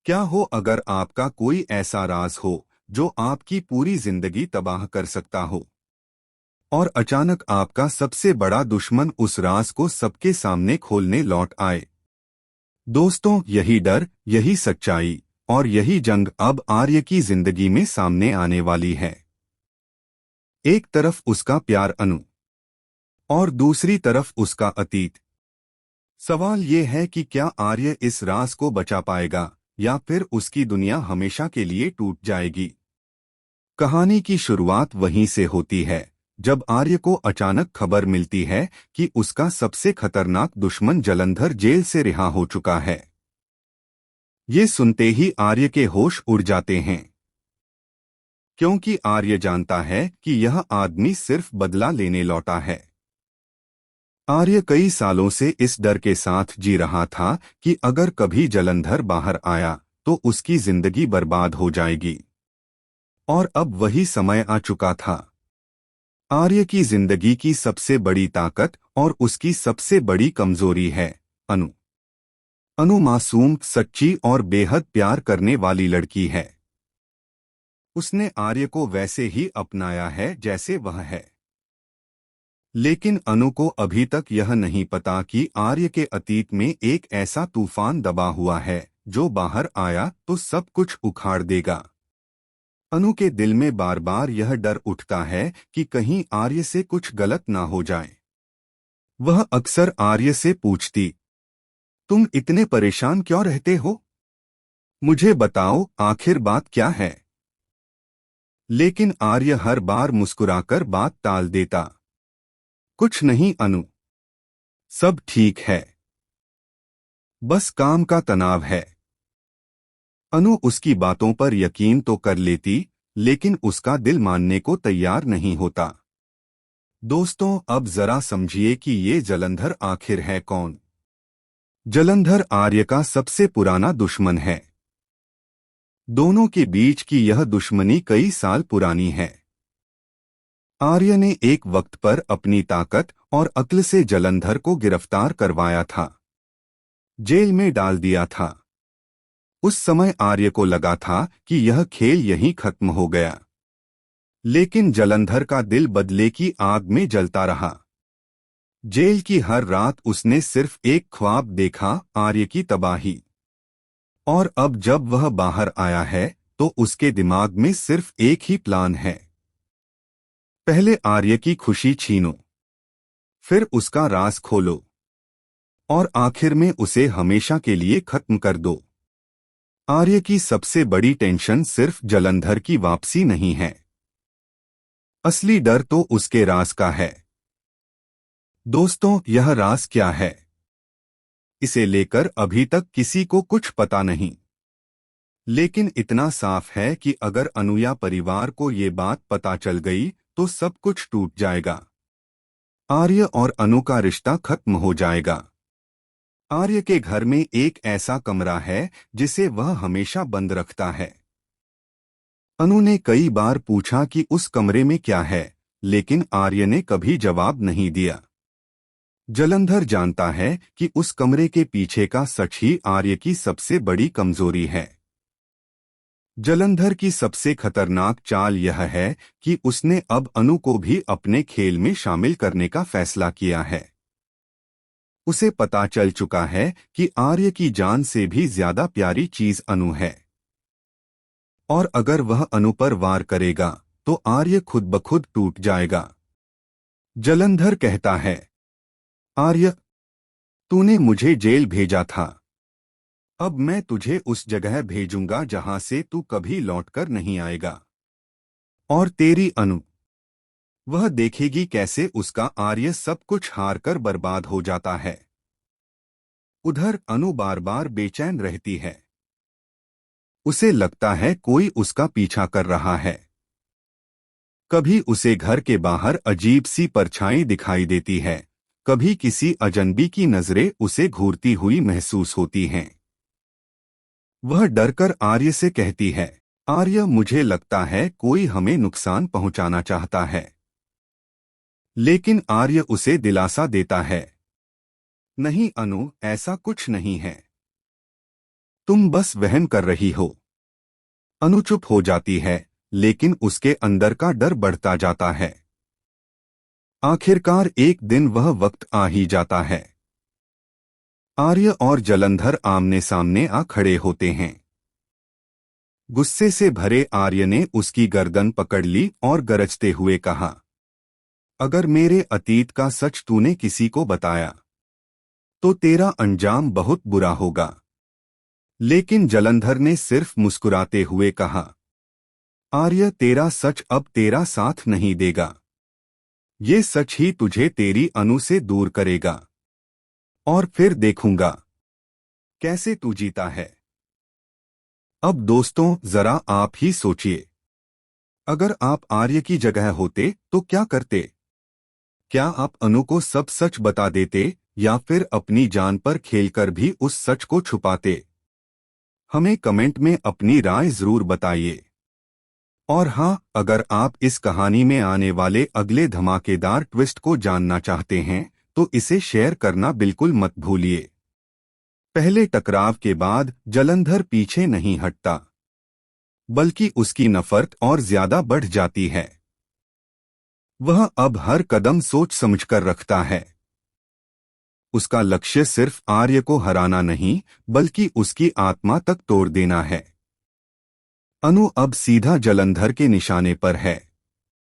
क्या हो अगर आपका कोई ऐसा राज हो जो आपकी पूरी जिंदगी तबाह कर सकता हो और अचानक आपका सबसे बड़ा दुश्मन उस राज को सबके सामने खोलने लौट आए। दोस्तों, यही डर, यही सच्चाई और यही जंग अब आर्य की जिंदगी में सामने आने वाली है। एक तरफ उसका प्यार अनु और दूसरी तरफ उसका अतीत। सवाल ये है कि क्या आर्य इस राज को बचा पाएगा या फिर उसकी दुनिया हमेशा के लिए टूट जाएगी। कहानी की शुरुआत वहीं से होती है जब आर्य को अचानक खबर मिलती है कि उसका सबसे खतरनाक दुश्मन जलंधर जेल से रिहा हो चुका है। ये सुनते ही आर्य के होश उड़ जाते हैं, क्योंकि आर्य जानता है कि यह आदमी सिर्फ बदला लेने लौटा है। आर्य कई सालों से इस डर के साथ जी रहा था कि अगर कभी जलंधर बाहर आया तो उसकी जिंदगी बर्बाद हो जाएगी। और अब वही समय आ चुका था। आर्य की जिंदगी की सबसे बड़ी ताकत और उसकी सबसे बड़ी कमजोरी है अनु। अनु मासूम, सच्ची और बेहद प्यार करने वाली लड़की है। उसने आर्य को वैसे ही अपनाया है जैसे वह है। लेकिन अनु को अभी तक यह नहीं पता कि आर्य के अतीत में एक ऐसा तूफान दबा हुआ है जो बाहर आया तो सब कुछ उखाड़ देगा। अनु के दिल में बार बार यह डर उठता है कि कहीं आर्य से कुछ गलत ना हो जाए। वह अक्सर आर्य से पूछती, तुम इतने परेशान क्यों रहते हो? मुझे बताओ, आखिर बात क्या है? लेकिन आर्य हर बार मुस्कुराकर बात टाल देता। कुछ नहीं अनु, सब ठीक है, बस काम का तनाव है। अनु उसकी बातों पर यकीन तो कर लेती, लेकिन उसका दिल मानने को तैयार नहीं होता। दोस्तों, अब जरा समझिए कि ये जलंधर आखिर है कौन। जलंधर आर्य का सबसे पुराना दुश्मन है। दोनों के बीच की यह दुश्मनी कई साल पुरानी है। आर्य ने एक वक्त पर अपनी ताकत और अक्ल से जलंधर को गिरफ्तार करवाया था, जेल में डाल दिया था। उस समय आर्य को लगा था कि यह खेल यहीं खत्म हो गया। लेकिन जलंधर का दिल बदले की आग में जलता रहा। जेल की हर रात उसने सिर्फ एक ख्वाब देखा, आर्य की तबाही। और अब जब वह बाहर आया है तो उसके दिमाग में सिर्फ एक ही प्लान है। पहले आर्य की खुशी छीनो, फिर उसका राज खोलो और आखिर में उसे हमेशा के लिए खत्म कर दो। आर्य की सबसे बड़ी टेंशन सिर्फ जलंधर की वापसी नहीं है। असली डर तो उसके राज का है। दोस्तों, यह राज क्या है? इसे लेकर अभी तक किसी को कुछ पता नहीं। लेकिन इतना साफ है कि अगर अनुया परिवार को ये बात पता चल गई तो सब कुछ टूट जाएगा। आर्य और अनु का रिश्ता खत्म हो जाएगा। आर्य के घर में एक ऐसा कमरा है जिसे वह हमेशा बंद रखता है। अनु ने कई बार पूछा कि उस कमरे में क्या है, लेकिन आर्य ने कभी जवाब नहीं दिया। जलंधर जानता है कि उस कमरे के पीछे का सच ही आर्य की सबसे बड़ी कमजोरी है। जलंधर की सबसे खतरनाक चाल यह है कि उसने अब अनु को भी अपने खेल में शामिल करने का फैसला किया है। उसे पता चल चुका है कि आर्य की जान से भी ज्यादा प्यारी चीज अनु है। और अगर वह अनु पर वार करेगा तो आर्य खुद ब खुद टूट जाएगा। जलंधर कहता है, आर्य, तूने मुझे जेल भेजा था, अब मैं तुझे उस जगह भेजूंगा जहां से तू कभी लौटकर नहीं आएगा। और तेरी अनु, वह देखेगी कैसे उसका आर्य सब कुछ हारकर बर्बाद हो जाता है। उधर अनु बार बार बेचैन रहती है। उसे लगता है कोई उसका पीछा कर रहा है। कभी उसे घर के बाहर अजीब सी परछाई दिखाई देती है, कभी किसी अजनबी की नजरें उसे घूरती हुई महसूस होती हैं। वह डरकर आर्य से कहती है, आर्य, मुझे लगता है कोई हमें नुकसान पहुंचाना चाहता है। लेकिन आर्य उसे दिलासा देता है, नहीं अनु, ऐसा कुछ नहीं है। तुम बस वहन कर रही हो। अनु चुप हो जाती है, लेकिन उसके अंदर का डर बढ़ता जाता है। आखिरकार एक दिन वह वक्त आ ही जाता है। आर्य और जलंधर आमने सामने आ खड़े होते हैं। गुस्से से भरे आर्य ने उसकी गर्दन पकड़ ली और गरजते हुए कहा, अगर मेरे अतीत का सच तूने किसी को बताया तो तेरा अंजाम बहुत बुरा होगा। लेकिन जलंधर ने सिर्फ मुस्कुराते हुए कहा, आर्य, तेरा सच अब तेरा साथ नहीं देगा। ये सच ही तुझे तेरी अनु से दूर करेगा। और फिर देखूंगा कैसे तू जीता है। अब दोस्तों, जरा आप ही सोचिए, अगर आप आर्य की जगह होते तो क्या करते? क्या आप अनु को सब सच बता देते या फिर अपनी जान पर खेलकर भी उस सच को छुपाते? हमें कमेंट में अपनी राय जरूर बताइए। और हाँ, अगर आप इस कहानी में आने वाले अगले धमाकेदार ट्विस्ट को जानना चाहते हैं तो इसे शेयर करना बिल्कुल मत भूलिए। पहले टकराव के बाद जलंधर पीछे नहीं हटता, बल्कि उसकी नफरत और ज्यादा बढ़ जाती है। वह अब हर कदम सोच समझकर रखता है। उसका लक्ष्य सिर्फ आर्य को हराना नहीं, बल्कि उसकी आत्मा तक तोड़ देना है। अनु अब सीधा जलंधर के निशाने पर है।